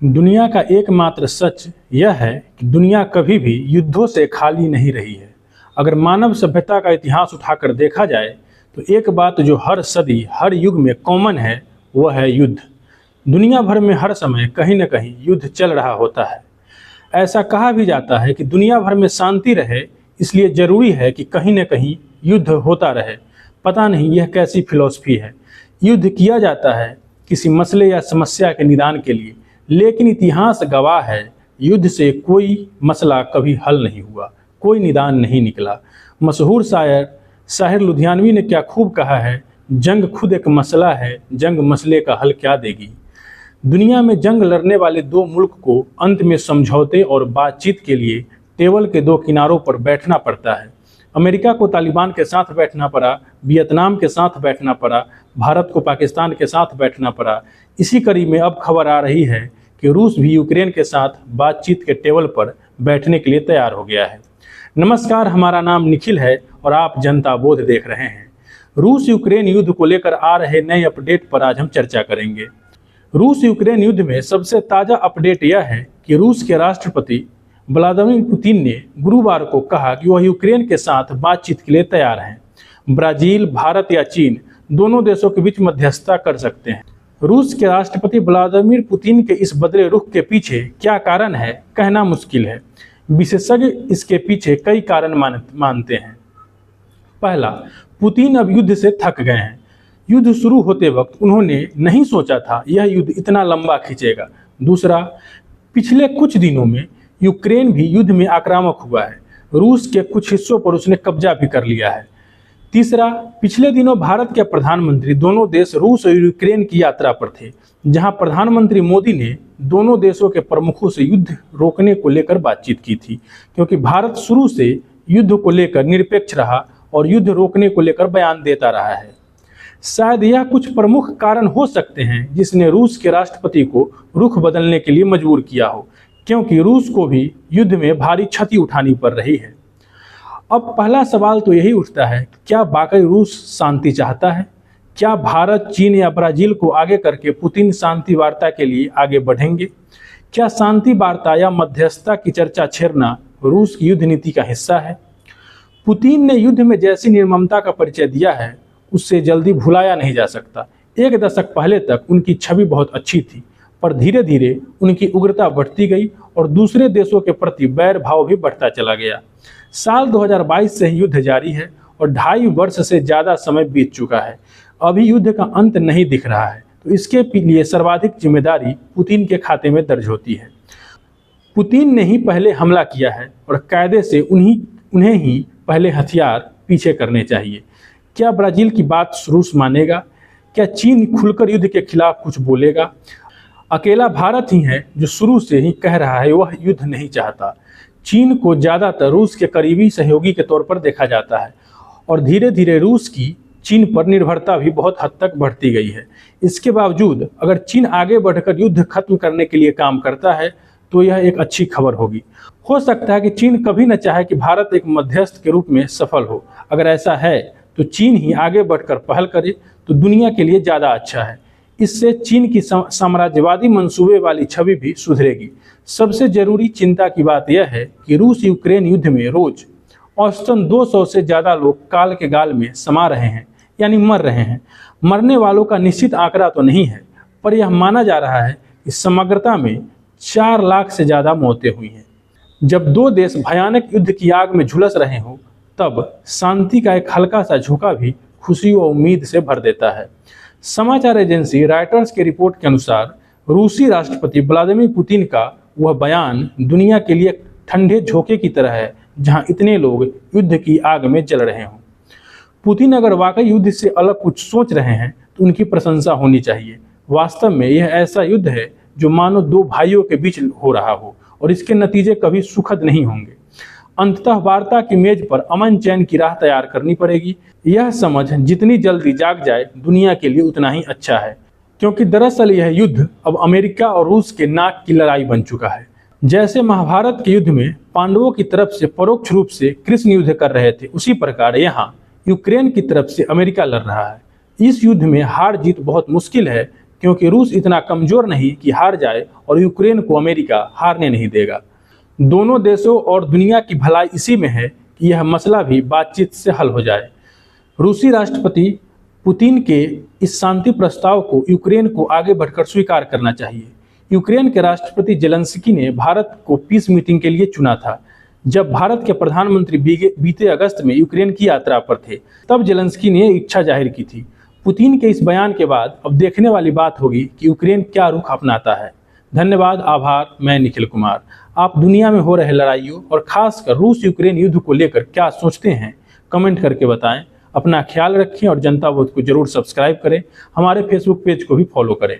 दुनिया का एकमात्र सच यह है कि दुनिया कभी भी युद्धों से खाली नहीं रही है। अगर मानव सभ्यता का इतिहास उठाकर देखा जाए तो एक बात जो हर सदी हर युग में कॉमन है वह है युद्ध। दुनिया भर में हर समय कहीं न कहीं युद्ध चल रहा होता है। ऐसा कहा भी जाता है कि दुनिया भर में शांति रहे इसलिए ज़रूरी है कि कहीं न कहीं युद्ध होता रहे। पता नहीं यह कैसी फिलॉसफी है। युद्ध किया जाता है किसी मसले या समस्या के निदान के लिए, लेकिन इतिहास गवाह है युद्ध से कोई मसला कभी हल नहीं हुआ, कोई निदान नहीं निकला। मशहूर शायर लुधियानवी ने क्या खूब कहा है, जंग खुद एक मसला है, जंग मसले का हल क्या देगी। दुनिया में जंग लड़ने वाले दो मुल्क को अंत में समझौते और बातचीत के लिए टेबल के दो किनारों पर बैठना पड़ता है। अमेरिका को तालिबान के साथ बैठना पड़ा, वियतनाम के साथ बैठना पड़ा, भारत को पाकिस्तान के साथ बैठना पड़ा। इसी कड़ी में अब खबर आ रही है कि रूस भी यूक्रेन के साथ बातचीत के टेबल पर बैठने के लिए तैयार हो गया है। नमस्कार, हमारा नाम निखिल है और आप जनता बोध देख रहे हैं। रूस यूक्रेन युद्ध को लेकर आ रहे नए अपडेट पर आज हम चर्चा करेंगे। रूस यूक्रेन युद्ध में सबसे ताज़ा अपडेट यह है कि रूस के राष्ट्रपति व्लादिमीर पुतिन ने गुरुवार को कहा कि वह यूक्रेन के साथ बातचीत के लिए तैयार हैं। ब्राज़ील, भारत या चीन दोनों देशों के बीच मध्यस्थता कर सकते हैं। रूस के राष्ट्रपति व्लादिमीर पुतिन के इस बदले रुख के पीछे क्या कारण है कहना मुश्किल है। विशेषज्ञ इसके पीछे कई कारण मानते हैं। पहला, पुतिन अब युद्ध से थक गए हैं। युद्ध शुरू होते वक्त उन्होंने नहीं सोचा था यह युद्ध इतना लंबा खींचेगा। दूसरा, पिछले कुछ दिनों में यूक्रेन भी युद्ध में आक्रामक हुआ है। रूस के कुछ हिस्सों पर उसने कब्जा भी कर लिया है। तीसरा, पिछले दिनों भारत के प्रधानमंत्री दोनों देश रूस और यूक्रेन की यात्रा पर थे, जहां प्रधानमंत्री मोदी ने दोनों देशों के प्रमुखों से युद्ध रोकने को लेकर बातचीत की थी, क्योंकि भारत शुरू से युद्ध को लेकर निरपेक्ष रहा और युद्ध रोकने को लेकर बयान देता रहा है। शायद यह कुछ प्रमुख कारण हो सकते हैं जिसने रूस के राष्ट्रपति को रुख बदलने के लिए मजबूर किया हो, क्योंकि रूस को भी युद्ध में भारी क्षति उठानी पड़ रही है। अब पहला सवाल तो यही उठता है, क्या वाकई रूस शांति चाहता है? क्या भारत, चीन या ब्राज़ील को आगे करके पुतिन शांति वार्ता के लिए आगे बढ़ेंगे? क्या शांति वार्ता या मध्यस्थता की चर्चा छेड़ना रूस की युद्ध नीति का हिस्सा है? पुतिन ने युद्ध में जैसी निर्ममता का परिचय दिया है उससे जल्दी भुलाया नहीं जा सकता। एक दशक पहले तक उनकी छवि बहुत अच्छी थी, पर धीरे धीरे उनकी उग्रता बढ़ती गई और दूसरे देशों के प्रति बैर भाव भी बढ़ता चला गया। साल 2022 से ही युद्ध जारी है और 2.5 वर्ष से ज़्यादा समय बीत चुका है। अभी युद्ध का अंत नहीं दिख रहा है, तो इसके लिए सर्वाधिक जिम्मेदारी पुतिन के खाते में दर्ज होती है। पुतिन ने ही पहले हमला किया है और कायदे से उन्हें ही पहले हथियार पीछे करने चाहिए। क्या ब्राज़ील की बात रूस मानेगा? क्या चीन खुलकर युद्ध के खिलाफ कुछ बोलेगा? अकेला भारत ही है जो शुरू से ही कह रहा है वह युद्ध नहीं चाहता। चीन को ज़्यादातर रूस के करीबी सहयोगी के तौर पर देखा जाता है और धीरे धीरे रूस की चीन पर निर्भरता भी बहुत हद तक बढ़ती गई है। इसके बावजूद अगर चीन आगे बढ़कर युद्ध खत्म करने के लिए काम करता है तो यह एक अच्छी खबर होगी। हो सकता है कि चीन कभी न चाहे कि भारत एक मध्यस्थ के रूप में सफल हो। अगर ऐसा है तो चीन ही आगे बढ़कर पहल करे तो दुनिया के लिए ज़्यादा अच्छा है। इससे चीन की साम्राज्यवादी मंसूबे वाली छवि भी सुधरेगी। सबसे जरूरी चिंता की बात यह है कि रूस यूक्रेन युद्ध में रोज औसतन 200 से ज़्यादा लोग काल के गाल में समा रहे हैं, यानी मर रहे हैं। मरने वालों का निश्चित आंकड़ा तो नहीं है, पर यह माना जा रहा है कि समग्रता में 4 लाख से ज़्यादा मौतें हुई हैं। जब दो देश भयानक युद्ध की आग में झुलस रहे हों तब शांति का एक हल्का सा झोंका भी खुशी और उम्मीद से भर देता है। समाचार एजेंसी रॉयटर्स के रिपोर्ट के अनुसार रूसी राष्ट्रपति व्लादिमीर पुतिन का वह बयान दुनिया के लिए ठंडे झोंके की तरह है जहां इतने लोग युद्ध की आग में जल रहे हों। पुतिन अगर वाकई युद्ध से अलग कुछ सोच रहे हैं तो उनकी प्रशंसा होनी चाहिए। वास्तव में यह ऐसा युद्ध है जो मानो दो भाइयों के बीच हो रहा हो और इसके नतीजे कभी सुखद नहीं होंगे। अंततः वार्ता की मेज पर अमन चैन की राह तैयार करनी पड़ेगी। यह समझ जितनी जल्दी जाग जाए दुनिया के लिए उतना ही अच्छा है, क्योंकि दरअसल यह युद्ध अब अमेरिका और रूस के नाक की लड़ाई बन चुका है। जैसे महाभारत के युद्ध में पांडवों की तरफ से परोक्ष रूप से कृष्ण युद्ध कर रहे थे, उसी प्रकार यहाँ यूक्रेन की तरफ से अमेरिका लड़ रहा है। इस युद्ध में हार जीत बहुत मुश्किल है, क्योंकि रूस इतना कमज़ोर नहीं कि हार जाए और यूक्रेन को अमेरिका हारने नहीं देगा। दोनों देशों और दुनिया की भलाई इसी में है कि यह मसला भी बातचीत से हल हो जाए। रूसी राष्ट्रपति पुतिन के इस शांति प्रस्ताव को यूक्रेन को आगे बढ़कर स्वीकार करना चाहिए। यूक्रेन के राष्ट्रपति जेलेंस्की ने भारत को पीस मीटिंग के लिए चुना था। जब भारत के प्रधानमंत्री बीते अगस्त में यूक्रेन की यात्रा पर थे, तब जेलेंस्की ने इच्छा जाहिर की थी। पुतिन के इस बयान के बाद अब देखने वाली बात होगी कि यूक्रेन क्या रुख अपनाता है। धन्यवाद, आभार। मैं निखिल कुमार। आप दुनिया में हो रहे लड़ाइयों और खासकर रूस यूक्रेन युद्ध को लेकर क्या सोचते हैं, कमेंट करके बताएं। अपना ख्याल रखें और जनता वोट को जरूर सब्सक्राइब करें। हमारे फेसबुक पेज को भी फॉलो करें।